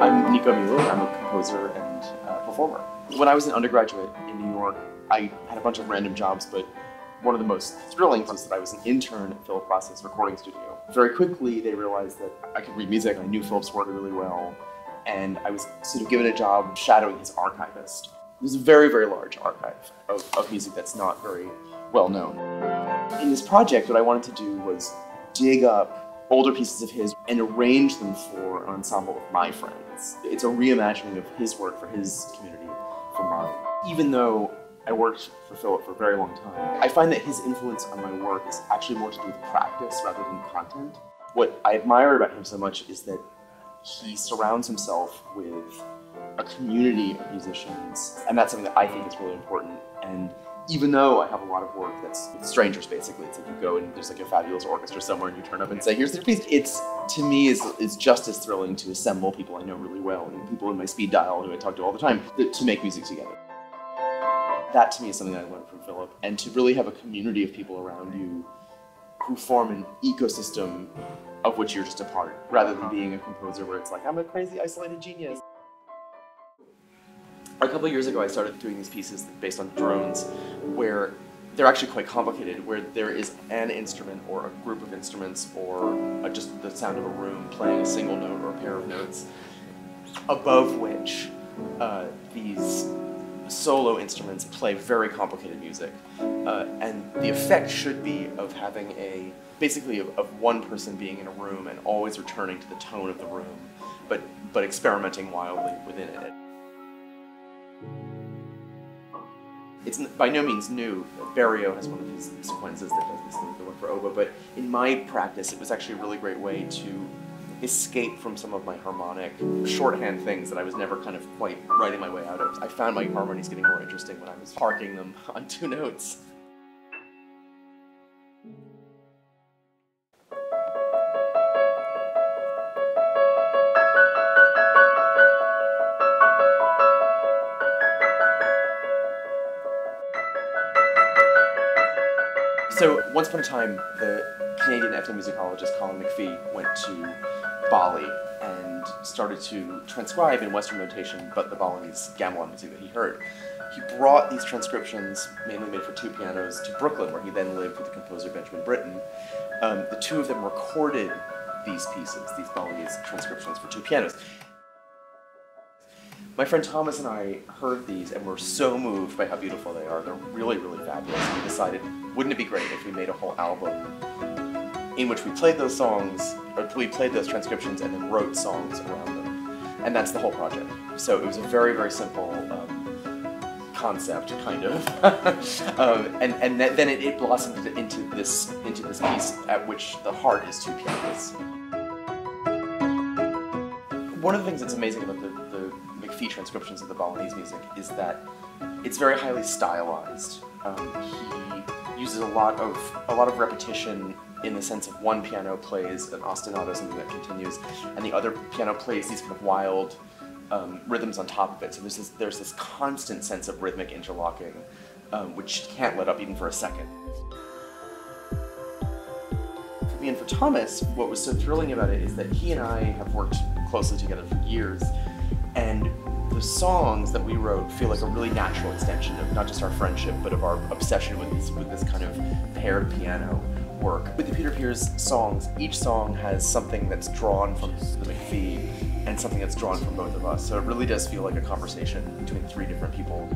I'm Nico Muhly. I'm a composer and performer. When I was an undergraduate in New York, I had a bunch of random jobs, but one of the most thrilling was that I was an intern at Philip Glass's recording studio. Very quickly, they realized that I could read music. I knew Philip's work really well, and I was sort of given a job shadowing his archivist. There's a very, very large archive of music that's not very well known. In this project, what I wanted to do was dig up older pieces of his and arrange them for an ensemble of my friends. It's a reimagining of his work for his community, for mine. Even though I worked for Philip for a very long time, I find that his influence on my work is actually more to do with practice rather than content. What I admire about him so much is that he surrounds himself with a community of musicians, and that's something that I think is really important. And even though I have a lot of work that's strangers, basically, it's like you go and there's like a fabulous orchestra somewhere and you turn up and say, here's their piece. It's, to me, is just as thrilling to assemble people I know really well and people in my speed dial who I talk to all the time to make music together. That, to me, is something that I learned from Philip. And to really have a community of people around you who form an ecosystem of which you're just a part, rather than being a composer where it's like, I'm a crazy, isolated genius. A couple of years ago, I started doing these pieces based on drones, where they're actually quite complicated, where there is an instrument or a group of instruments or just the sound of a room playing a single note or a pair of notes, above which these solo instruments play very complicated music. And the effect should be of having basically of one person being in a room and always returning to the tone of the room, but experimenting wildly within it. It's by no means new. Barrio has one of these sequences that does this, the one for oboe, but in my practice it was actually a really great way to escape from some of my harmonic shorthand things that I was never kind of quite writing my way out of. I found my harmonies getting more interesting when I was parking them on two notes. So, once upon a time, the Canadian ethnomusicologist Colin McPhee went to Bali and started to transcribe in Western notation, but the Balinese gamelan music that he heard. He brought these transcriptions, mainly made for two pianos, to Brooklyn, where he then lived with the composer Benjamin Britten. The two of them recorded these pieces, these Balinese transcriptions for two pianos. My friend Thomas and I heard these and were so moved by how beautiful they are. They're really, really fabulous. And we decided, wouldn't it be great if we made a whole album in which we played those songs, or we played those transcriptions and then wrote songs around them. And that's the whole project. So it was a very, very simple concept, kind of. and then it blossomed into this piece at which the heart is two pianos. One of the things that's amazing about the McPhee transcriptions of the Balinese music is that it's very highly stylized. He uses a lot of repetition in the sense of one piano plays an ostinato, something that continues, and the other piano plays these kind of wild rhythms on top of it. So there's this constant sense of rhythmic interlocking, which can't let up even for a second. For me and for Thomas, what was so thrilling about it is that he and I have worked closely together for years, and the songs that we wrote feel like a really natural extension of not just our friendship, but of our obsession with this kind of paired piano work. With the Peter Pears songs, each song has something that's drawn from the McPhee and something that's drawn from both of us. So it really does feel like a conversation between three different people.